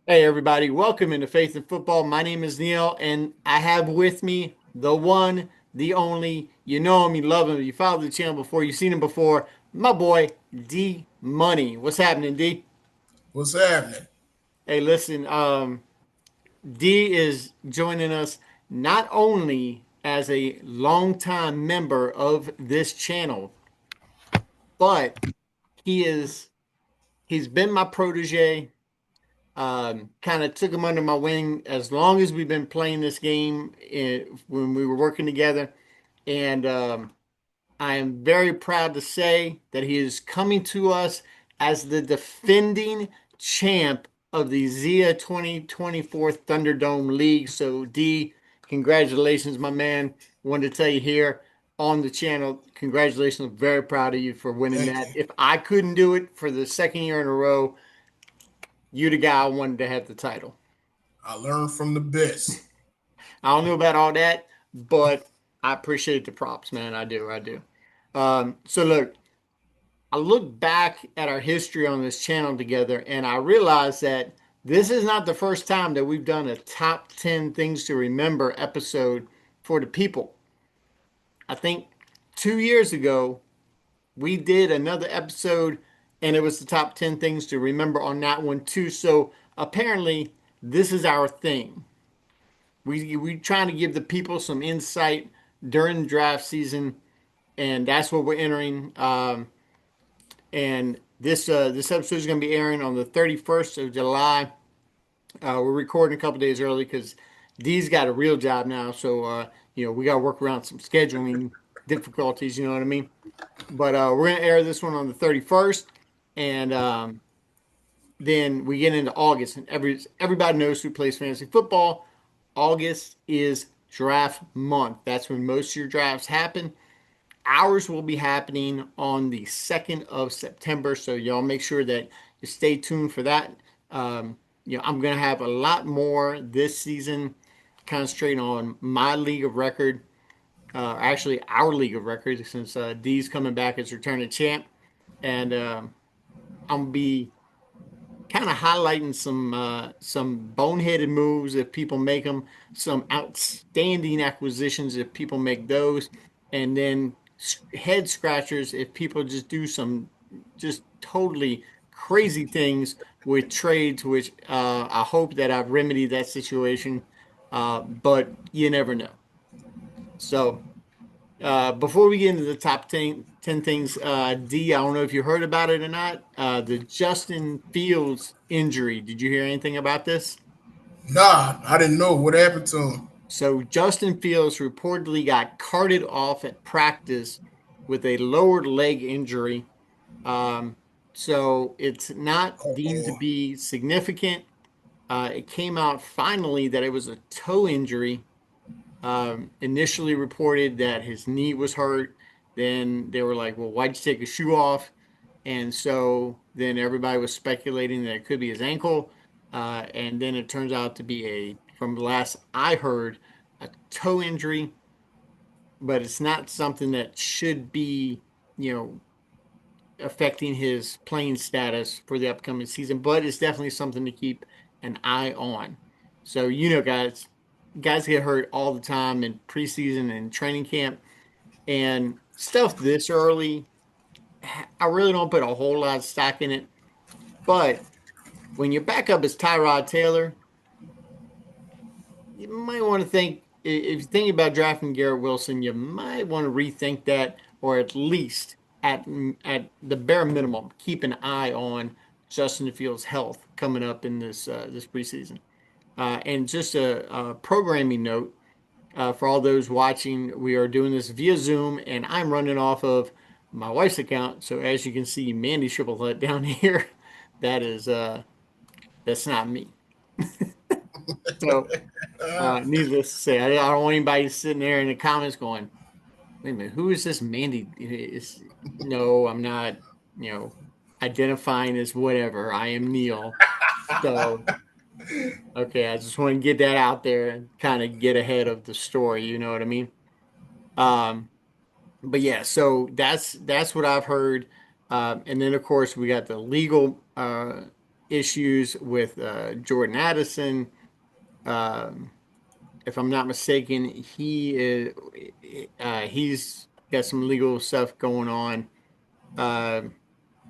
Hey everybody, welcome into Faith in Football. My name is Neil, and I have with me the one, the only. You know him, you love him, you followed the channel before, you've seen him before. My boy D Money. What's happening, D? What's happening? Hey, listen, D is joining us not only as a longtime member of this channel, but he is he's been my protege. Kind of took him under my wing as long as we've been playing this game when we were working together. And I am very proud to say that he is coming to us as the defending champ of the ZIA 2024 Thunderdome League. So, D, congratulations, my man. Wanted to tell you here on the channel, congratulations. I'm very proud of you for winning Thank that. you. If I couldn't do it for the second year in a row, you the guy I wanted to have the title. I learned from the best. I don't know about all that, but I appreciate the props, man. I do. I do. So look, I look back at our history on this channel together, and I realize that this is not the first time that we've done a top 10 things to remember episode for the people. I think 2 years ago, we did another episode, and it was the top 10 things to remember on that one, too. So apparently, this is our thing. We trying to give the people some insight during the draft season, and that's what we're entering. And this episode is going to be airing on the 31st of July. We're recording a couple days early because D's got a real job now, so we got to work around some scheduling difficulties. You know what I mean? But we're going to air this one on the 31st, and then we get into August, and everybody knows who plays fantasy football. August is draft month. That's when most of your drafts happen. Ours will be happening on the 2nd of September. So y'all make sure that you stay tuned for that. I'm going to have a lot more this season concentrating on my league of record. Actually, our league of records since D's coming back as returning champ. And I'm going to be kind of highlighting some boneheaded moves if people make them, some outstanding acquisitions if people make those, and then head scratchers if people just do some just totally crazy things with trades, which I hope that I've remedied that situation, but you never know. So before we get into the top 10 things, D, I don't know if you heard about it or not. The Justin Fields injury. Did you hear anything about this? Nah, I didn't know what happened to him. So, Justin Fields reportedly got carted off at practice with a lowered leg injury. Um, so, it's not deemed to Oh, be significant. It came out finally that it was a toe injury. Initially reported that his knee was hurt. Then they were like, well, why'd you take his shoe off? And so then everybody was speculating that it could be his ankle. And then it turns out to be from the last I heard, a toe injury, but it's not something that should be, you know, affecting his playing status for the upcoming season, but it's definitely something to keep an eye on. So, guys get hurt all the time in preseason and training camp, and stuff this early. I really don't put a whole lot of stock in it, but when your backup is Tyrod Taylor, you might want to think if you're thinking about drafting Garrett Wilson, you might want to rethink that, or at least at the bare minimum, keep an eye on Justin Fields' health coming up in this preseason. And just a programming note for all those watching, we are doing this via Zoom, and I'm running off of my wife's account. So as you can see, Mandy Triple down here, that is that's not me. So needless to say, I don't want anybody sitting there in the comments going, "Wait a minute, who is this Mandy?" No, I'm not. You know, identifying as whatever. I am Neil. So okay, I just want to get that out there and kind of get ahead of the story. You know what I mean? Um, but yeah, so that's what I've heard. And then of course we got the legal issues with Jordan Addison. Um, if I'm not mistaken, he's got some legal stuff going on. Uh,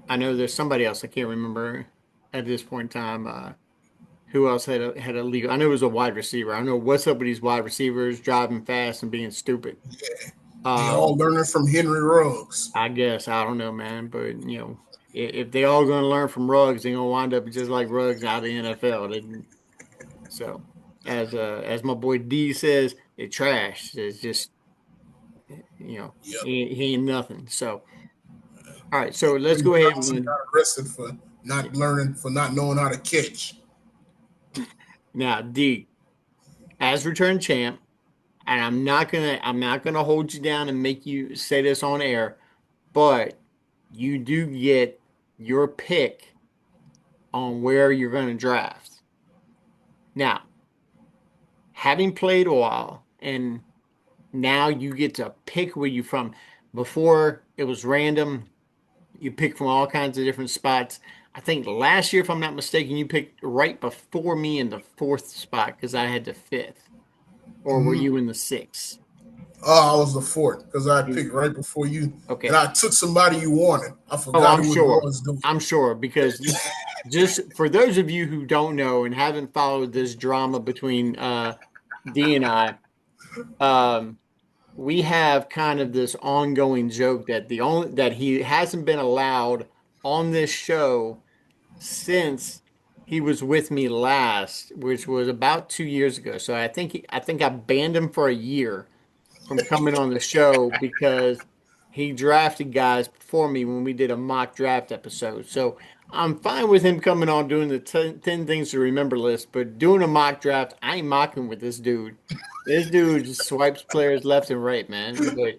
I know there's somebody else I can't remember at this point in time. Who else had a legal? I know it was a wide receiver. I know what's up with these wide receivers driving fast and being stupid. They all Um, learning from Henry Ruggs. I guess I don't know, man, but if they all going to learn from Ruggs, they're going to wind up just like Ruggs out of the NFL. So, as my boy D says, it's trash. It's just Yep. he ain't nothing. So, all right, so let's Quentin go ahead Johnson and got arrested for not learning, for not knowing how to catch. now D as return champ, and I'm not gonna hold you down and make you say this on air, but you do get your pick on where you're going to draft. Now, having played a while, and now you get to pick where you from. Before it was random, you pick from all kinds of different spots. I think last year, if I'm not mistaken, you picked right before me in the fourth spot because I had the fifth, or were you in the sixth? Oh, I was the fourth because I picked right before you, and Okay. I took somebody you wanted. I Oh, forgot I'm who it sure. was. Though. I'm sure because just for those of you who don't know and haven't followed this drama between D and I, um, we have kind of this ongoing joke that the only that he hasn't been allowed on this show since he was with me last, which was about 2 years ago. So I think I banned him for a year from coming on the show because he drafted guys before me when we did a mock draft episode. So I'm fine with him coming on doing the 10 things to remember list, but doing a mock draft, I ain't mocking with this dude. This dude just swipes players left and right, man. But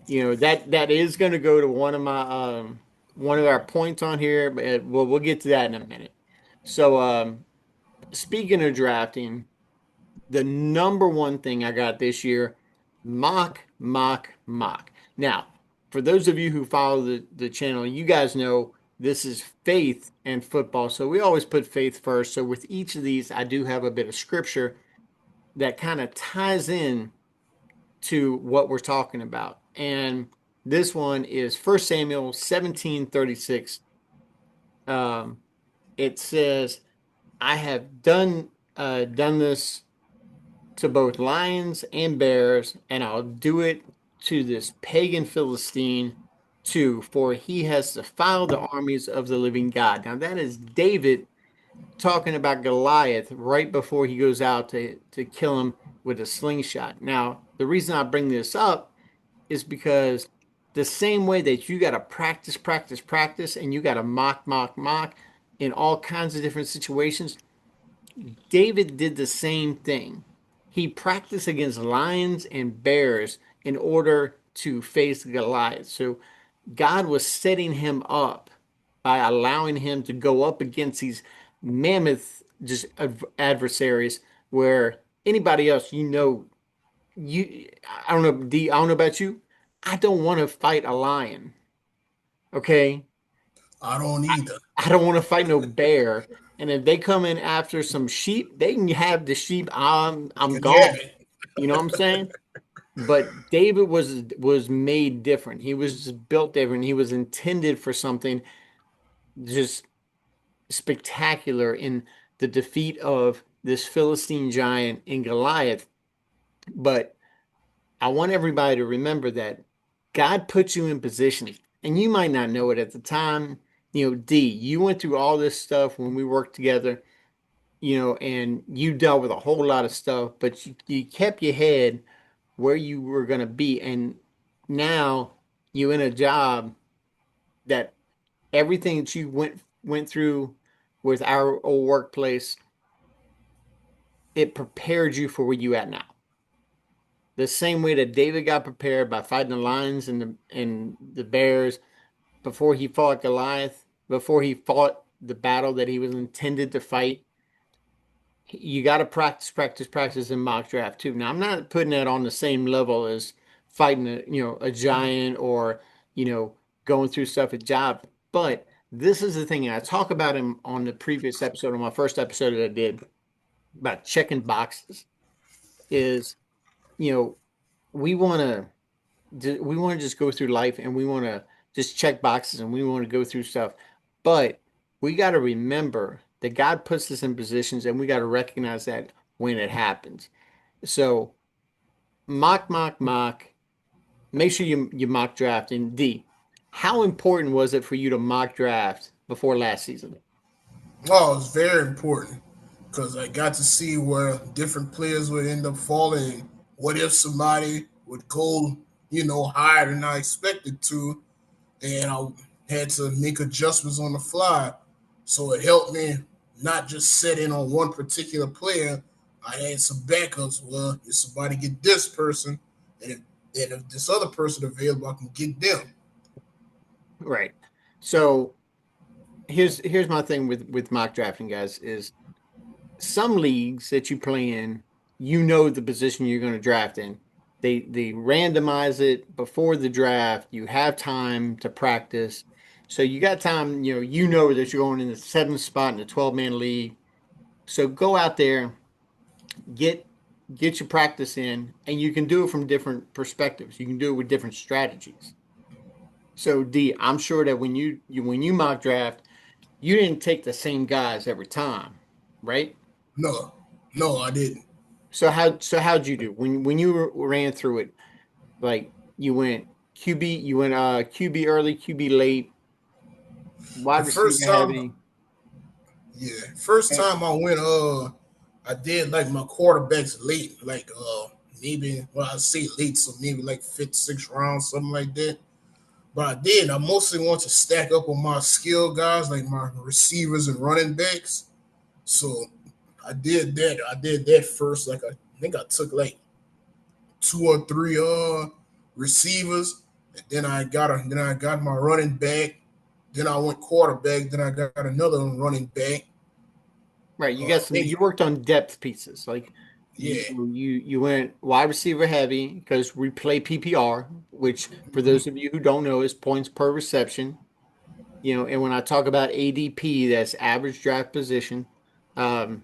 that is going to go to one of our points on here, but we'll get to that in a minute. So speaking of drafting, the number one thing I got this year, mock, mock, mock. Now, for those of you who follow the channel, you guys know this is faith and football. So we always put faith first. So with each of these, I do have a bit of scripture that kind of ties in to what we're talking about. And this one is 1 Samuel 17:36. Um, it says, I have done this to both lions and bears, and I'll do it to this pagan Philistine too, for he has defiled the armies of the living God. Now that is David talking about Goliath right before he goes out to kill him with a slingshot. Now, the reason I bring this up is because the same way that you got to practice, practice, practice, and you got to mock, mock, mock in all kinds of different situations, David did the same thing. He practiced against lions and bears in order to face Goliath. So God was setting him up by allowing him to go up against these mammoth just adversaries where anybody else, you I don't know, I don't know about you. I don't want to fight a lion. Okay. I don't either. I don't want to fight no bear. And if they come in after some sheep, they can have the sheep. I'm Can have gone. it. You know what I'm saying? But David was made different. He was just built different. He was intended for something just spectacular in the defeat of this Philistine giant in Goliath. But I want everybody to remember that God puts you in position, and you might not know it at the time. D, you went through all this stuff when we worked together, and you dealt with a whole lot of stuff, but you kept your head where you were going to be. And now you're in a job that everything that you went through with our old workplace, it prepared you for where you at now. The same way that David got prepared by fighting the lions and the bears before he fought Goliath, before he fought the battle that he was intended to fight. You got to practice, practice, practice in mock draft too. Now, I'm not putting that on the same level as fighting a giant or, going through stuff at job, but this is the thing. I talk about him on the previous episode, on my first episode that I did about checking boxes. Is we want to just go through life and we want to just check boxes and we want to go through stuff, but we got to remember that God puts us in positions and we got to recognize that when it happens. So mock. Make sure you mock draft. And D, how important was it for you to mock draft before last season? Oh, it's very important because I got to see where different players would end up falling. What if somebody would go, higher than I expected to, and I had to make adjustments on the fly. So it helped me not just set in on one particular player. I had some backups. Well, if somebody get this person, and if this other person available, I can get them. Right. So here's my thing with mock drafting, guys, is some leagues that you play in, the position you're going to draft in. They randomize it before the draft. You have time to practice. So you got time, that you're going in the seventh spot in the 12-man league. So go out there, get get your practice in, and you can do it from different perspectives. You can do it with different strategies. So D, I'm sure that when you mock draft, you didn't take the same guys every time, right? No, no, I didn't. So how'd you do when you ran through it? Like you went QB, you went QB early, QB late, The wide first receiver time, heavy. yeah, first time I went, I did like my quarterbacks late, like maybe well I say late, so maybe like fifth, sixth round, something like that. But I did. I mostly want to stack up on my skill guys, like my receivers and running backs. So I did that. I did that first. Like I think I took like two or three receivers, and then I got my running back. Then I went quarterback. Then I got another running back. Right, you I got some. think You worked on depth pieces, like you yeah. you went wide receiver heavy because we play PPR, which for those of you who don't know is points per reception. And when I talk about ADP, that's average draft position. Um,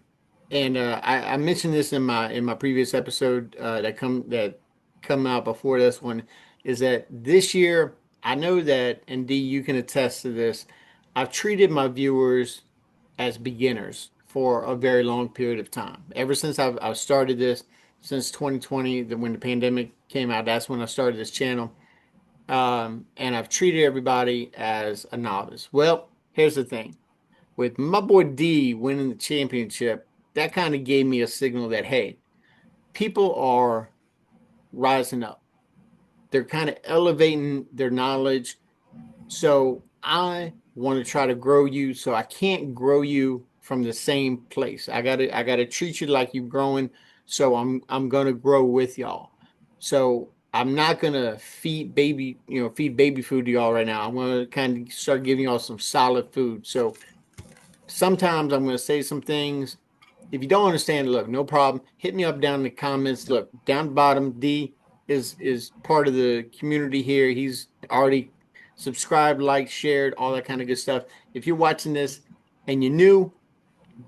and I mentioned this in my previous episode that come out before this one, is that this year I know that, and D, you can attest to this. I've treated my viewers as beginners for a very long period of time. Ever since I've started this, since 2020, when the pandemic came out, that's when I started this channel, and I've treated everybody as a novice. Well, here's the thing. With my boy D winning the championship, that kind of gave me a signal that, hey, people are rising up. They're kind of elevating their knowledge. So I want to try to grow you. So I can't grow you from the same place. I gotta treat you like you're growing. So I'm gonna grow with y'all. So I'm not gonna feed baby food to y'all right now. I'm gonna kind of start giving y'all some solid food. So sometimes I'm gonna say some things. If you don't understand, look, no problem. Hit me up down in the comments. Look, down the bottom, D is part of the community here. He's already subscribed, liked, shared, all that kind of good stuff. If you're watching this and you're new,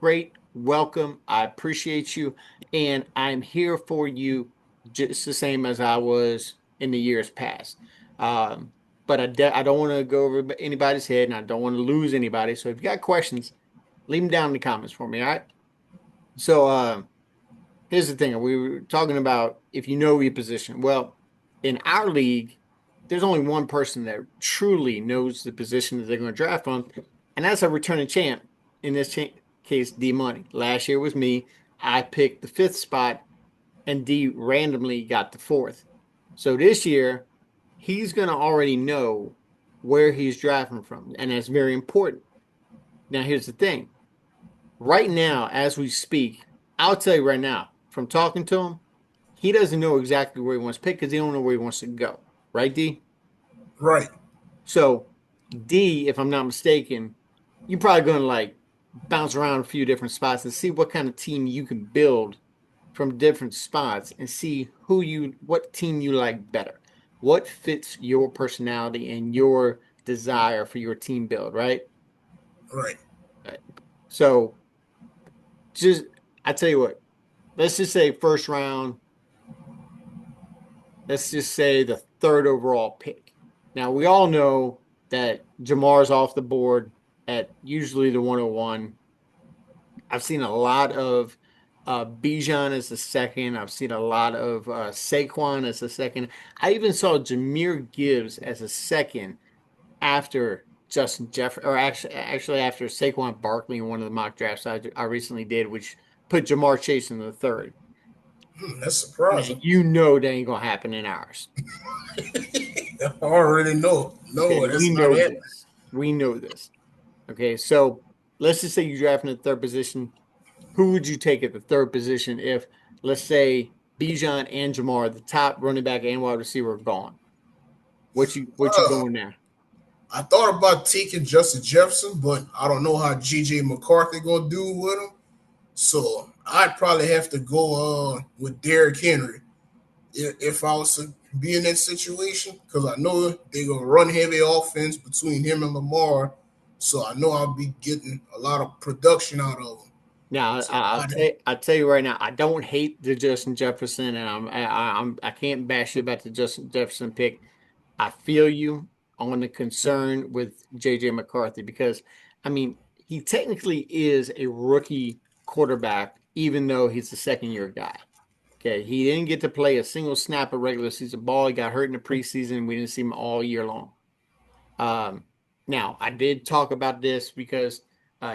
great, welcome. I appreciate you, and I'm here for you just the same as I was in the years past. Um, but I don't want to go over anybody's head, and I don't want to lose anybody. So if you got questions, leave them down in the comments for me. All right. So here's the thing. We were talking about if you know your position. Well, in our league, there's only one person that truly knows the position that they're going to draft on, and that's a returning champ. In this case, D Money. Last year was me. I picked the fifth spot, and D randomly got the fourth. So this year, he's going to already know where he's drafting from, and that's very important. Now, here's the thing. Right now, as we speak, I'll tell you right now, from talking to him, he doesn't know exactly where he wants to pick because he don't know where he wants to go. Right, D? Right. So D, if I'm not mistaken, you're probably going to like bounce around a few different spots and see what kind of team you can build from different spots and see what team you like better. What fits your personality and your desire for your team build, right? Right. So just I tell you what, let's just say first round, let's just say the third overall pick. Now we all know that Jamar's off the board at usually the 101. I've seen a lot of Bijan as the second. I've seen a lot of Saquon as the second. I even saw Jahmyr Gibbs as a second after Justin Jeff, or actually after Saquon Barkley in one of the mock drafts I recently did, which put Jamar Chase in the third. That's Now surprising. you know that ain't gonna happen in ours. I already know. Okay, No, we that's not know happening. this. We know this. Okay, so let's just say you draft in the third position. Who would you take at the third position if, let's say, Bijan and Jamar, the top running back and wide receiver, are gone? What you Uh, going there? I thought about taking Justin Jefferson, but I don't know how JJ McCarthy gonna do with him. So I'd probably have to go with Derrick Henry if I was to be in that situation, because I know they're gonna run heavy offense between him and Lamar. So I know I'll be getting a lot of production out of him. Now, So I'll tell you right now, I don't hate the Justin Jefferson, and I can't bash you about the Justin Jefferson pick. I feel you on the concern with JJ McCarthy because, I mean, he technically is a rookie quarterback, even though he's a second year guy. Okay, he didn't get to play a single snap of regular season ball. He got hurt in the preseason. We didn't see him all year long. Um, Now, I did talk about this because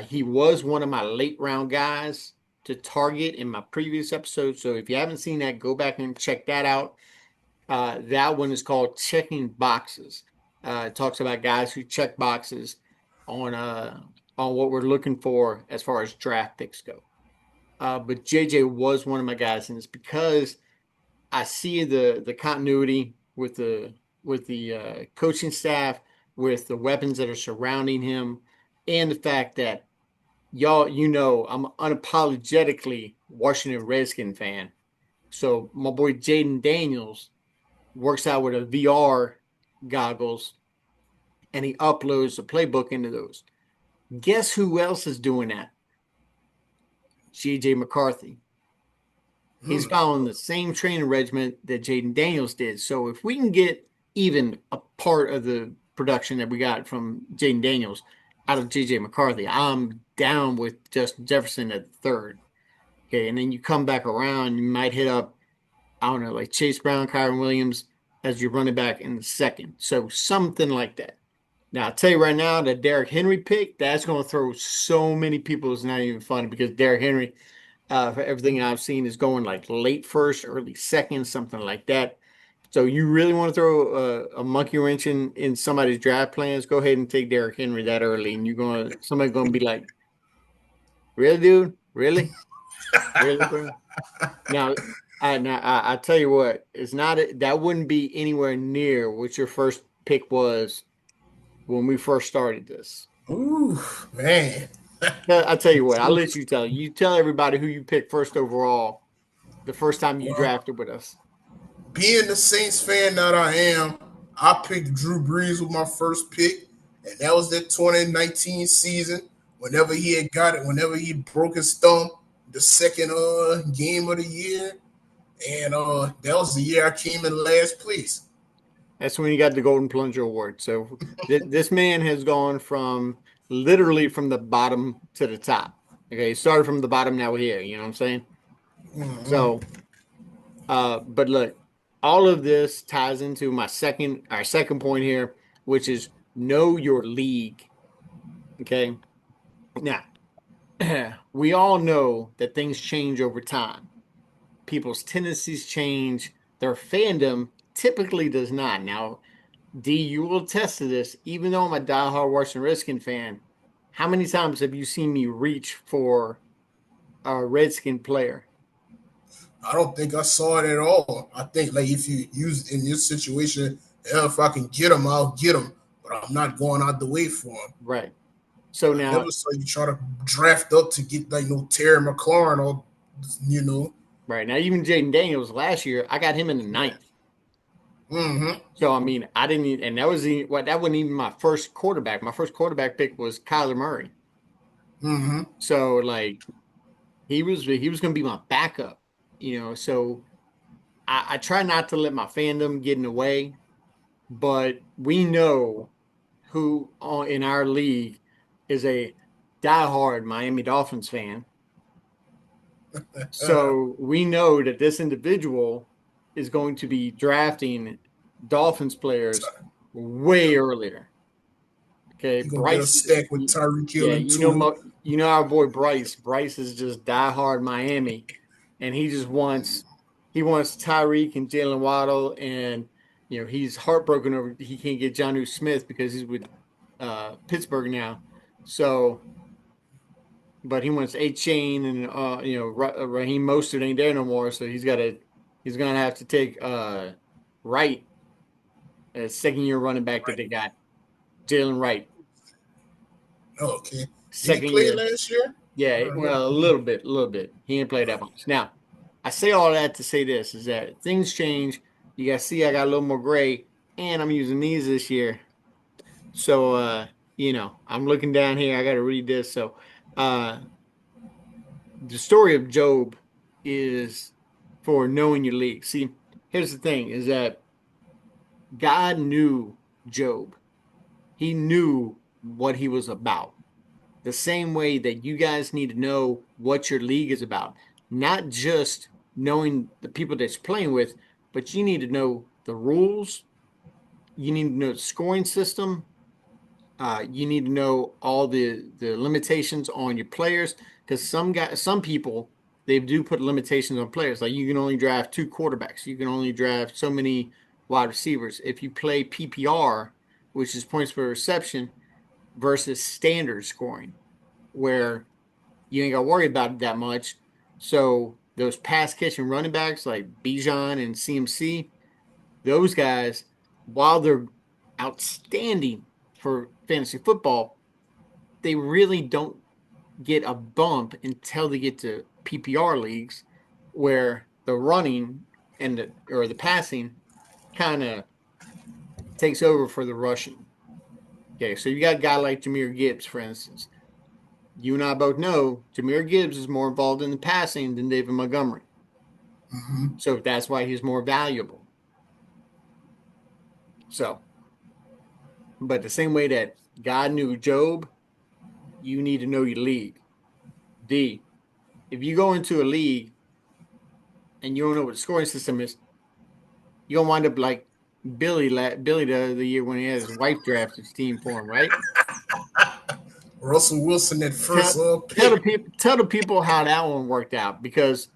he was one of my late round guys to target in my previous episode. So if you haven't seen that, go back and check that out. That one is called Checking Boxes. It talks about guys who check boxes on uh, on what we're looking for as far as draft picks go. But JJ was one of my guys, and it's because I see the continuity with the coaching staff, with the weapons that are surrounding him, and the fact that y'all, I'm unapologetically Washington Redskin fan. So my boy Jaden Daniels works out with a VR goggles and he uploads the playbook into those. Guess who else is doing that? JJ McCarthy. He's hmm, following the same training regimen that Jaden Daniels did. So if we can get even a part of the production that we got from Jaden Daniels out of JJ McCarthy, I'm down with Justin Jefferson at the third. Okay, and then you come back around, you might hit up, I don't know, like Chase Brown, Kyron Williams as your running back in the second. So something like that. Now, I'll tell you right now, that Derrick Henry pick, that's going to throw so many people. It's not even funny because Derrick Henry, for everything I've seen, is going like late first, early second, something like that. So you really want to throw a monkey wrench in somebody's draft plans? Go ahead and take Derrick Henry that early, and somebody's going to be like, "Really, dude? Really, really, bro?" Now, I tell you what, it's not that wouldn't be anywhere near what your first pick was when we first started this. ooh, man. I tell you what, I'll let you tell. You tell everybody who you picked first overall the first time you Well, drafted with us. being the Saints fan that I am, I picked Drew Brees with my first pick, and that was that 2019 season. Whenever he had got it, whenever he broke his thumb, the second game of the year, and that was the year I came in last place. That's when you got the Golden Plunger Award. So this man has gone from literally from the bottom to the top. Okay, he started from the bottom, now we're here. You know what I'm saying? Mm-hmm. So, but look, all of this ties into our second point here, which is know your league. Okay, now we all know that things change over time. People's tendencies change. Their fandom typically does not. Now, D, you will attest to this. Even though I'm a diehard Washington Redskin fan, how many times have you seen me reach for a Redskin player? I don't think I saw it at all. I think like if you use in this situation, if I can get him, I'll get him. But I'm not going out the way for him. Right. So I now, never saw you try to draft up to get like no Terry McLaurin or you know. right now, even Jaden Daniels last year, I got him in the ninth. Mm-hmm. So I mean, I didn't, and that wasn't even my first quarterback. My first quarterback pick was Kyler Murray. Mm-hmm. So like he was going to be my backup, you know. So I try not to let my fandom get in the way, but we know who in our league is a diehard Miami Dolphins fan. So we know that this individual is going to be drafting Dolphins players way earlier. Okay, You're gonna get a Bryce. stack with Tyreek Hill Yeah, and Tua. you know our boy Bryce. Bryce is just diehard Miami, and he wants Tyreek and Jalen Waddle, and you know he's heartbroken over he can't get Jonnu Smith because he's with Pittsburgh now. So, but he wants A Chain and you know Raheem Mostert ain't there no more, so he's gonna have to take Wright, a second year running back that Right. they got, Jalen Wright, Okay. Did he second play year. last year? Yeah, I heard. well, a little bit, a little bit. He didn't play that much. Now, I say all that to say this is that things change. You guys see I got a little more gray, and I'm using these this year. So you know, I'm looking down here, I gotta read this. So uh the story of Job is for knowing your league. See, here's the thing is that God knew Job. He knew what he was about. The same way that you guys need to know what your league is about, not just knowing the people that you're playing with, but you need to know the rules. You need to know the scoring system. You need to know all the limitations on your players because some people they do put limitations on players. Like you can only draft two quarterbacks. You can only draft so many wide receivers. If you play PPR, which is points per reception, versus standard scoring, where you ain't got to worry about it that much. So those pass catching running backs like Bijan and CMC, those guys, while they're outstanding for fantasy football, they really don't get a bump until they get to PPR leagues where the running and the passing kind of takes over for the rushing. Okay, so you got a guy like Jahmyr Gibbs, for instance. You and I both know Jahmyr Gibbs is more involved in the passing than David Montgomery. Mm-hmm. So that's why he's more valuable. So, but the same way that God knew Job, you need to know your league. D, if you go into a league and you don't know what the scoring system is, you're gonna wind up like Billy the other year when he had his wife draft his team for him, right? Russell Wilson at first Tell pick. tell the people how that one worked out because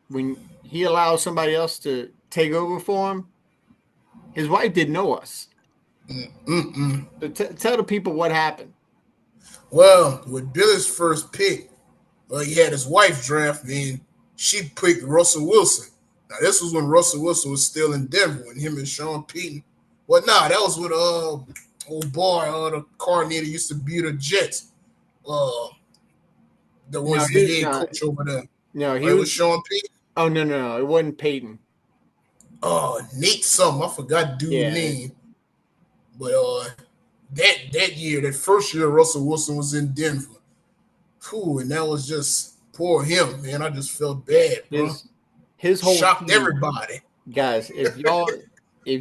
when he allowed somebody else to take over for him, his wife didn't know us. Mm-mm. So tell the people what happened. Well, with Billy's first pick, he had his wife draft, and she picked Russell Wilson. Now this was when Russell Wilson was still in Denver, when him and Sean Payton. Well, nah, that was with old boy, the coordinator used to beat the Jets. Uh, that No, was the head coach over there. no, Oh, he it was. was Sean Payton. Oh no, it wasn't Peyton. Nate something. I forgot dude's Yeah, name. But that year, that first year, Russell Wilson was in Denver. Whew, and that was just poor him, man. I just felt yeah. bad, bro. His whole Shocked team, everybody. guys. If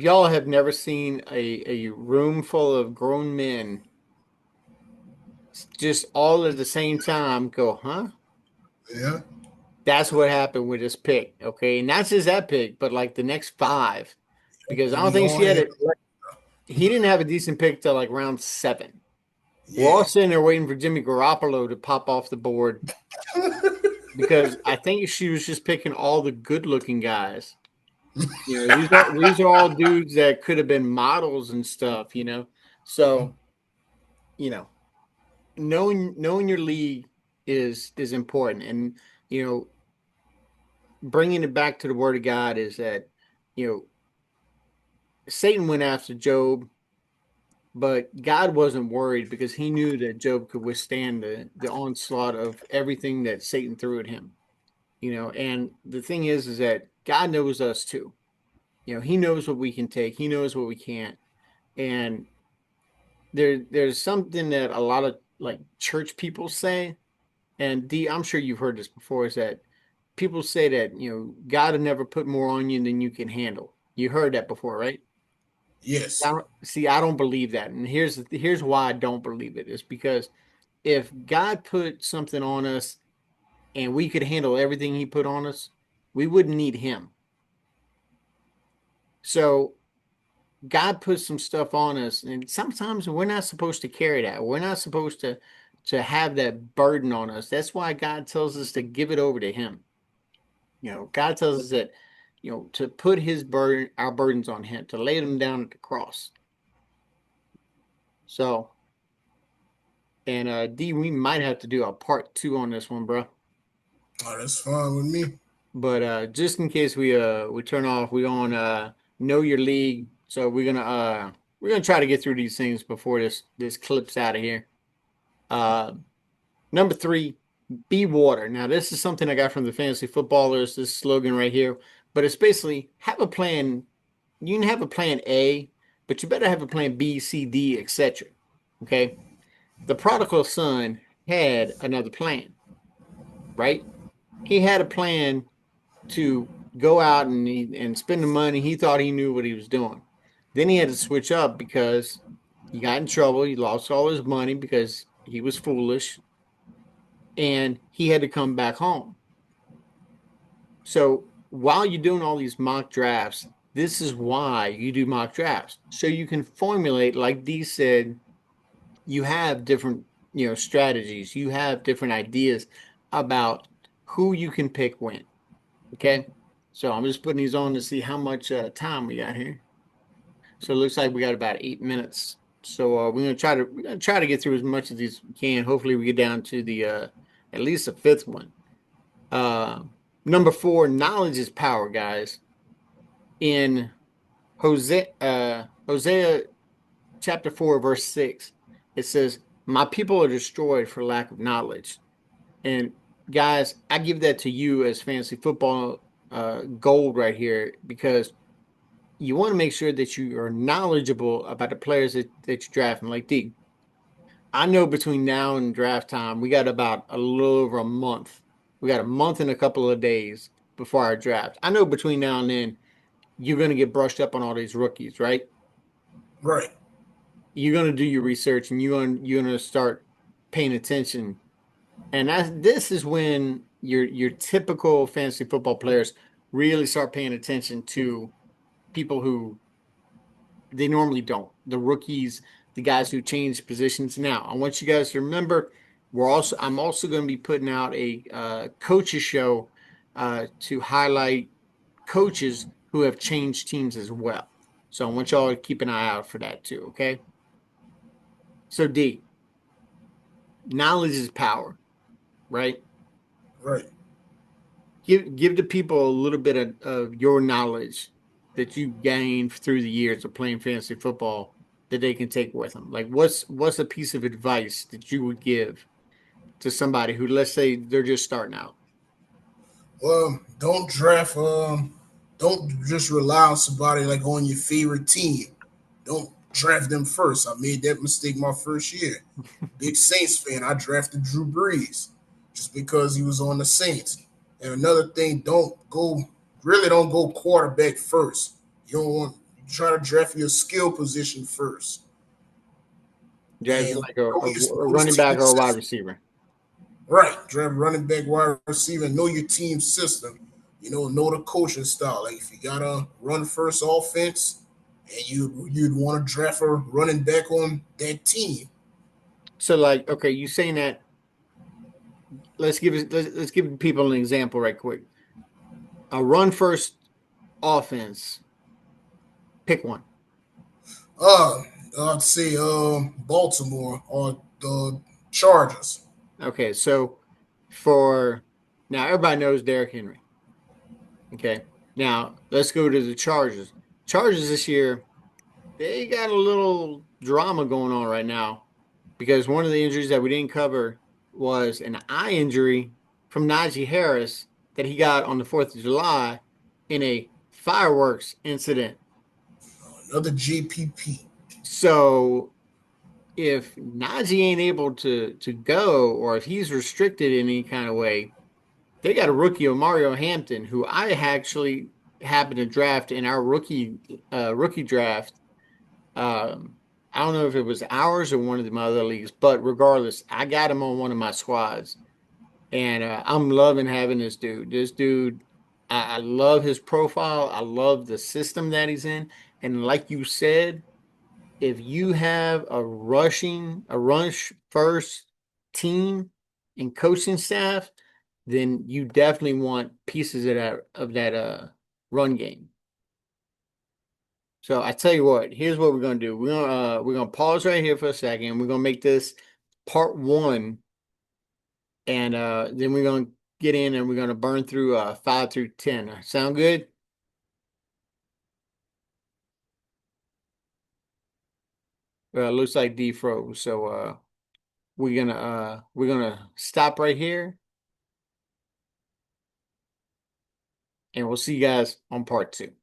y'all have never seen a room full of grown men just all at the same time go, huh? Yeah. That's what happened with this pick. Okay, not just that pick, but like the next five, because I don't We think all she had had it. He didn't have a decent pick till like round 7. We're all yeah. sitting there waiting for Jimmy Garoppolo to pop off the board because I think she was just picking all the good-looking guys. You know, these are all dudes that could have been models and stuff. You know, so you know, knowing your league is important, and you know, bringing it back to the Word of God is that you know Satan went after Job, but God wasn't worried because he knew that Job could withstand the onslaught of everything that Satan threw at him. You know, and the thing is that God knows us too. You know, he knows what we can take, he knows what we can't. And there's something that a lot of like church people say, and D, I'm sure you've heard this before, is that people say that, God will never put more on you than you can handle. You heard that before, right? Yes. I don't believe that. And here's why I don't believe it. Is because if God put something on us and we could handle everything he put on us, we wouldn't need him. So God puts some stuff on us, and sometimes we're not supposed to carry that. We're not supposed to have that burden on us. That's why God tells us to give it over to him. God tells us that, to put our burdens on him, to lay them down at the cross. So, and D, we might have to do a part 2 on this one, bro. Oh, that's fine with me. But just in case we turn off, we on know your league. So we're gonna try to get through these things before this clips out of here. Uh, Number 3, be water. Now this is something I got from the fantasy footballers. This slogan right here, but it's basically have a plan. You can have a plan A, but you better have a plan B, C, D, etc. Okay. The prodigal son had another plan, right? He had a plan to go out and spend the money. He thought he knew what he was doing. Then he had to switch up because he got in trouble. He lost all his money because he was foolish, and he had to come back home. So while you're doing all these mock drafts, this is why you do mock drafts. So you can formulate, like Dee said, you have different, strategies. You have different ideas about who you can pick when. Okay. So I'm just putting these on to see how much time we got here. So it looks like we got about 8 minutes. So we're gonna try to get through as much of these as we can. Hopefully we get down to the at least the fifth one. Uh, Number 4, knowledge is power, guys. In Hosea chapter 4, verse 6, it says, "My people are destroyed for lack of knowledge." And guys, I give that to you as fantasy football gold right here, because you want to make sure that you are knowledgeable about the players that you're drafting. Like D, I know between now and draft time, we got about a little over a month. We got a month and a couple of days before our draft. I know between now and then, you're going to get brushed up on all these rookies, right? Right. You're going to do your research, and you're going to start paying attention. And this is when your typical fantasy football players really start paying attention to people who they normally don't. The rookies, the guys who change positions. Now, I want you guys to remember, I'm also going to be putting out a coaches show to highlight coaches who have changed teams as well. So I want y'all to keep an eye out for that too. Okay. So D, knowledge is power, right? Right. Give the people a little bit of your knowledge that you gained through the years of playing fantasy football that they can take with them. Like what's a piece of advice that you would give to somebody who, let's say, they're just starting out? Well, don't draft. Don't just rely on somebody like on your favorite team. Don't draft them first. I made that mistake my first year. Big Saints fan. I drafted Drew Brees just because he was on the Saints. And another thing, don't go quarterback first. You don't want try to draft your skill position first. Just And like a, know a know this running back team or a wide system. receiver. Right. Draft running back, wide receiver, know your team system. Know the coaching style. Like if you gotta run first offense and you'd want to draft a running back on that team. So like, okay, you saying that, let's give people an example right quick. A run first offense, pick one. Uh, I'd say Baltimore or the Chargers. Okay, so for now, everybody knows Derrick Henry. Okay, now let's go to the Chargers. Chargers this year, they got a little drama going on right now because one of the injuries that we didn't cover was an eye injury from Najee Harris that he got on the 4th of July in a fireworks incident. Another JPP. So if Najee ain't able to go, or if he's restricted in any kind of way, they got a rookie of Mario Hampton, who I actually happened to draft in our rookie draft. I don't know if it was ours or one of the other leagues, but regardless, I got him on one of my squads, and I'm loving having this dude. This dude, I love his profile. I love the system that he's in, and like you said, if you have a rush first team and coaching staff, then you definitely want pieces of that run game. So I tell you what, here's what we're gonna do. We're gonna pause right here for a second. We're gonna make this part one, and then we're gonna get in and we're gonna burn through 5 through 10. Sound good? Looks like D froze. So we're gonna stop right here, and we'll see you guys on part two.